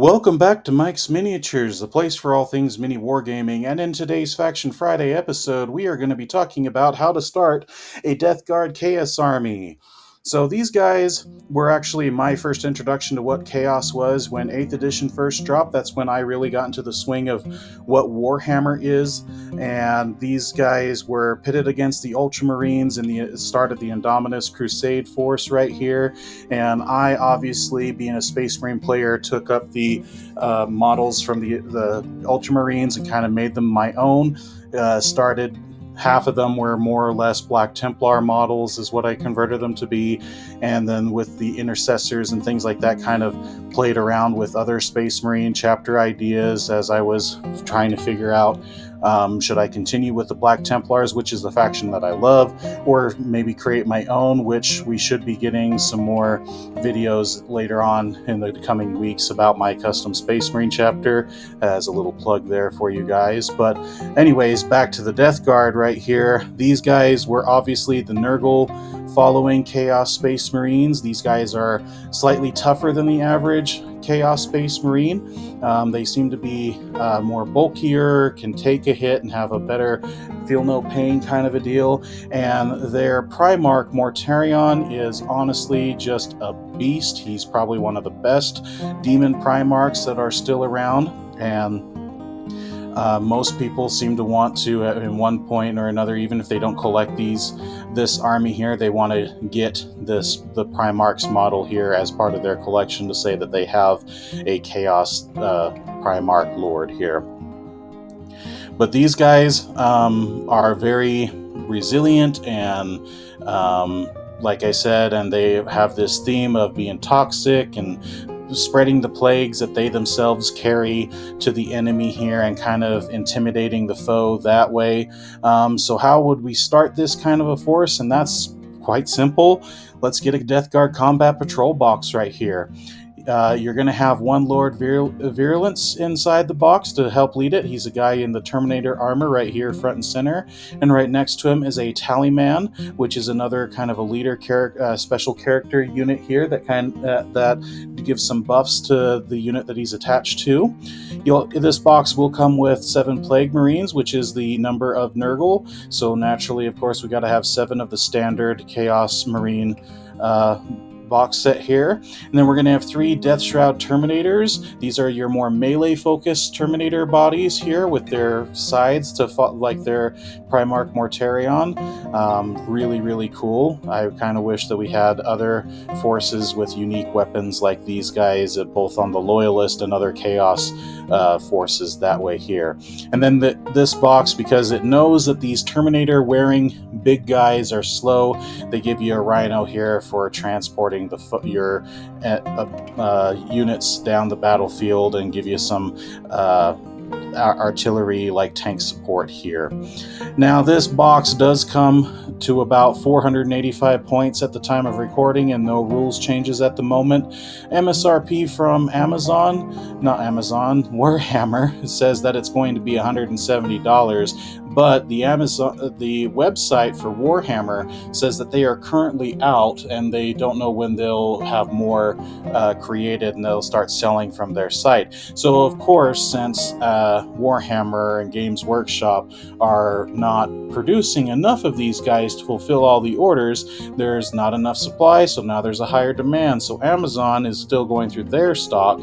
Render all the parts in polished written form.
Welcome back to Mike's Miniatures, the place for all things mini wargaming. And in today's Faction Friday episode, we are going to be talking about how to start a Death Guard Chaos Army. So these guys were actually my first introduction to what Chaos was when 8th edition first dropped. That's when I really got into the swing of what Warhammer is. And these guys were pitted against the Ultramarines in the start of the Indominus Crusade force right here. And I, obviously, being a Space Marine player, took up the models from the Ultramarines and kind of made them my own. Started half of them were more or less Black Templar models is what I converted them to be, and then with the intercessors and things like that, kind of played around with other Space Marine chapter ideas as I was trying to figure out should I continue with the Black Templars, which is the faction that I love, or maybe create my own, which we should be getting some more videos later on in the coming weeks about my custom Space Marine chapter, as a little plug there for you guys. But anyways, back to the Death Guard right here. These guys were obviously the Nurgle following Chaos Space Marines. These guys are slightly tougher than the average Chaos Space Marine. They seem to be more bulkier, can take a hit and have a better feel no pain kind of a deal. And their Primarch Mortarion is honestly just a beast. He's probably one of the best demon Primarchs that are still around, and most people seem to want to, at one point or another, even if they don't collect this army here, they want to get the Primarch's model here as part of their collection to say that they have a Chaos Primarch Lord here. But these guys are very resilient and like I said, and they have this theme of being toxic and spreading the plagues that they themselves carry to the enemy here and kind of intimidating the foe that way. So how would we start this kind of a force? And that's quite simple. Let's get a Death Guard Combat Patrol box right here. You're going to have one Lord Virulence inside the box to help lead it. He's a guy in the Terminator armor right here, front and center. And right next to him is a Tallyman, which is another kind of a leader special character unit here that gives some buffs to the unit that he's attached to. This box will come with 7 Plague Marines, which is the number of Nurgle. So naturally, of course, we got to have 7 of the standard Chaos Marine box set here. And then we're going to have 3 Death Shroud Terminators. These are your more melee focused Terminator bodies here with their sides to like their Primarch Mortarion. Really cool. I kind of wish that we had other forces with unique weapons like these guys, both on the Loyalist and other Chaos forces that way here. And then this box, because it knows that these Terminator wearing big guys are slow, they give you a Rhino here for transporting your units down the battlefield and give you some artillery like tank support here. Now this box does come to about 485 points at the time of recording and no rules changes at the moment. MSRP from Warhammer says that it's going to be $170, but the website for Warhammer says that they are currently out and they don't know when they'll have more created and they'll start selling from their site. So of course, since Warhammer and Games Workshop are not producing enough of these guys to fulfill all the orders, there's not enough supply, so now there's a higher demand. So Amazon is still going through their stock,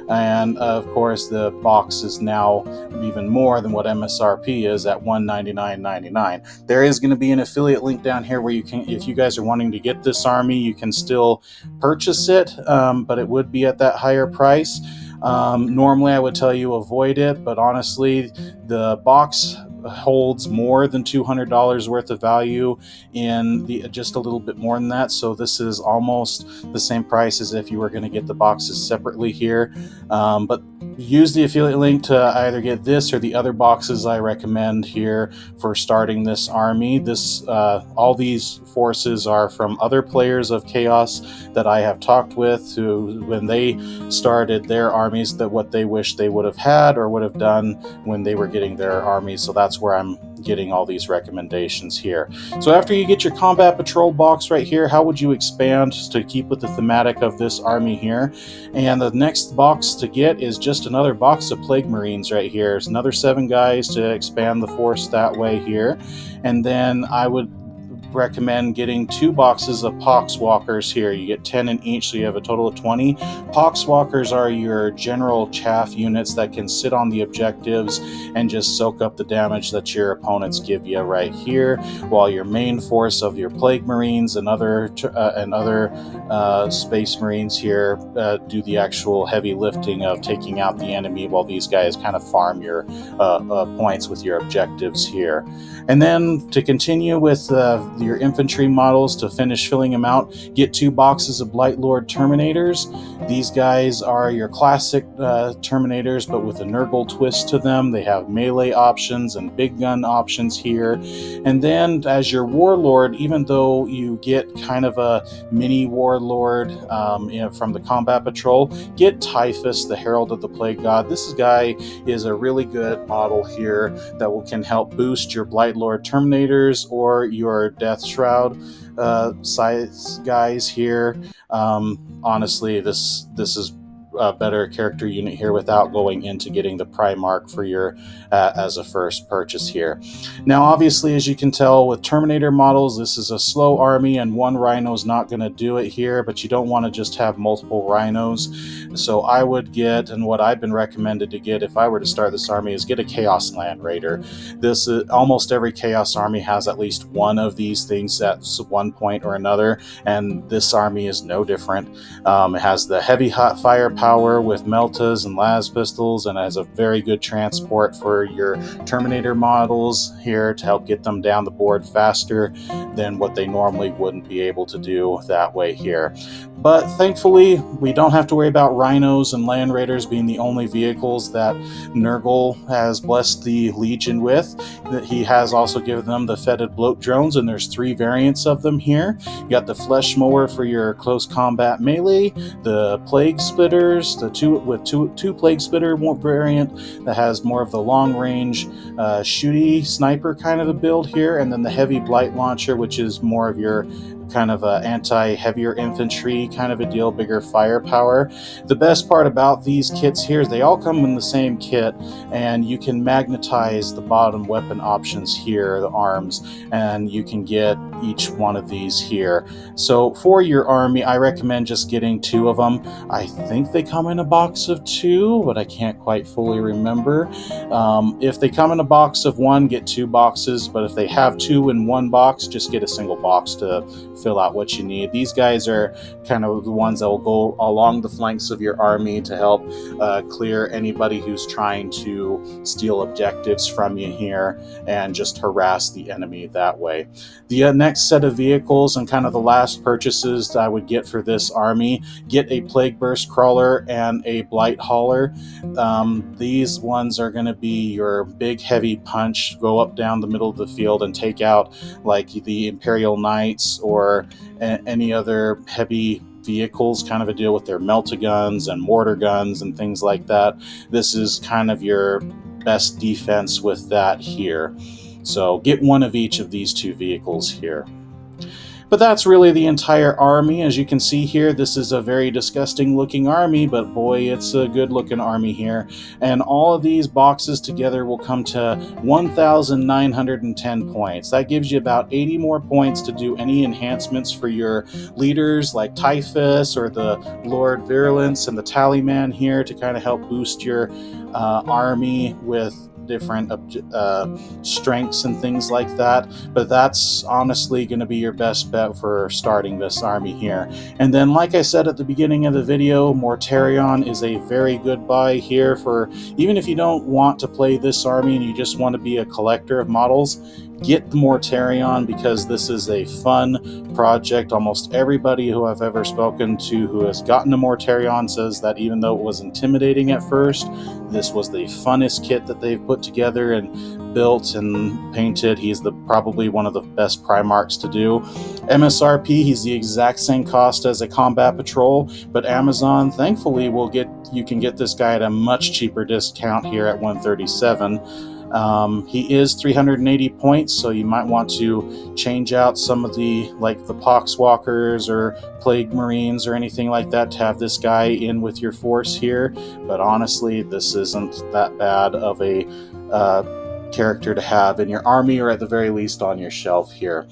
and of course the box is now even more than what MSRP is at $199.99. There is going to be an affiliate link down here where you can, if you guys are wanting to get this army, you can still purchase it, but it would be at that higher price. Normally I would tell you avoid it, but honestly the box holds more than $200 worth of value in just a little bit more than that, so this is almost the same price as if you were going to get the boxes separately here. But use the affiliate link to either get this or the other boxes I recommend here for starting this army. All these forces are from other players of Chaos that I have talked with, who, when they started their armies, that what they wish they would have had or would have done when they were getting their armies. So that's where I'm getting all these recommendations here. So after you get your combat patrol box right here, how would you expand to keep with the thematic of this army here? And the next box to get is just another box of Plague Marines right here. There's another 7 guys to expand the force that way here. And then I would recommend getting 2 boxes of Poxwalkers here. You get 10 in each, so you have a total of 20. Poxwalkers are your general chaff units that can sit on the objectives and just soak up the damage that your opponents give you right here, while your main force of your Plague Marines and other Space Marines here do the actual heavy lifting of taking out the enemy, while these guys kind of farm your points with your objectives here. And then to continue with your infantry models, to finish filling them out, get 2 boxes of Blightlord Terminators. These guys are your classic Terminators, but with a Nurgle twist to them. They have melee options and big gun options here. And then as your Warlord, even though you get kind of a mini Warlord from the Combat Patrol, get Typhus, the Herald of the Plague God. This guy is a really good model here that can help boost your Blightlord Terminators or your Death Shroud size guys here. Honestly, this is a better character unit here without going into getting the Primarch for your as a first purchase here. Now, obviously, as you can tell with Terminator models, this is a slow army, and 1 rhino is not going to do it here, but you don't want to just have multiple rhinos. So I would get, and what I've been recommended to get if I were to start this army, is get a Chaos Land Raider. Almost every Chaos army has at least one of these things at one point or another, and this army is no different. It has the heavy hot firepower with Meltas and las pistols, and has a very good transport for your Terminator models here to help get them down the board faster than what they normally wouldn't be able to do that way here. But thankfully, we don't have to worry about Rhinos and Land Raiders being the only vehicles that Nurgle has blessed the Legion with. He has also given them the Fetid Bloat Drones, and there's 3 variants of them here. You got the Flesh Mower for your close combat melee, the Plague Splitters, the two Plague Splitter variant that has more of the long range shooty sniper kind of a build here, and then the Heavy Blight Launcher, which is more of your kind of a anti-heavier infantry kind of a deal, bigger firepower. The best part about these kits here is they all come in the same kit, and you can magnetize the bottom weapon options here, the arms, and you can get each one of these here. So for your army, I recommend just getting 2 of them. I think they come in a box of 2, but I can't quite fully remember. If they come in a box of 1, get 2 boxes, but if they have 2 in 1 box, just get a single box to fill out what you need. These guys are kind of the ones that will go along the flanks of your army to help clear anybody who's trying to steal objectives from you here and just harass the enemy that way. The next set of vehicles and kind of the last purchases that I would get for this army, get a Plague Burst Crawler and a Blight Hauler. These ones are going to be your big heavy punch, go up down the middle of the field and take out like the Imperial Knights or any other heavy vehicles, kind of a deal with their melta-guns and mortar guns and things like that. This is kind of your best defense with that here. So get 1 of each of these 2 vehicles here. But that's really the entire army. As you can see here, this is a very disgusting looking army, but boy, it's a good looking army here. And all of these boxes together will come to 1,910 points. That gives you about 80 more points to do any enhancements for your leaders like Typhus or the Lord Virulence and the Tallyman here to kind of help boost your army with different strengths and things like that. But that's honestly going to be your best bet for starting this army here. And then, like I said at the beginning of the video, Mortarion is a very good buy here for even if you don't want to play this army and you just want to be a collector of models. Get the Mortarion because this is a fun project. Almost everybody who I've ever spoken to who has gotten a Mortarion says that even though it was intimidating at first, this was the funnest kit that they've put together and built and painted. He's probably one of the best Primarchs to do. MSRP, he's the exact same cost as a Combat Patrol, but Amazon thankfully you can get this guy at a much cheaper discount here at 137. He is 380 points, so you might want to change out some of the Poxwalkers or Plague Marines or anything like that to have this guy in with your force here. But honestly, this isn't that bad of a character to have in your army, or at the very least on your shelf here.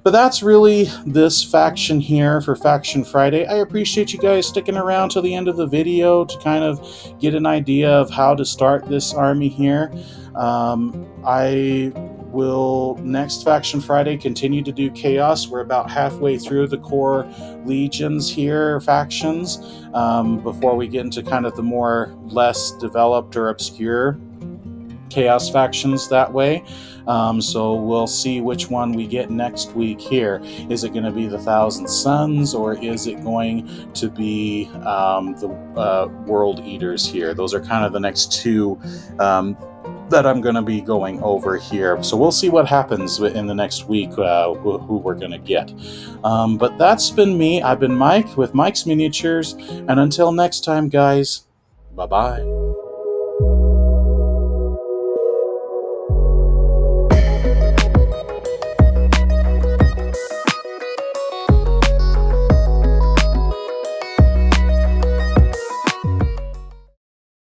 But that's really this faction here for Faction Friday. I appreciate you guys sticking around to the end of the video to kind of get an idea of how to start this army here. I will next Faction Friday continue to do Chaos. We're about halfway through the core legions here, factions, before we get into kind of the less developed or obscure Chaos factions that way. So we'll see which one we get next week here. Is it going to be the Thousand Suns, or is it going to be the World Eaters here? Those are kind of the next two that I'm going to be going over here. So we'll see what happens in the next week, who we're going to get. But that's been me. I've been Mike with Mike's Miniatures. And until next time, guys, bye-bye.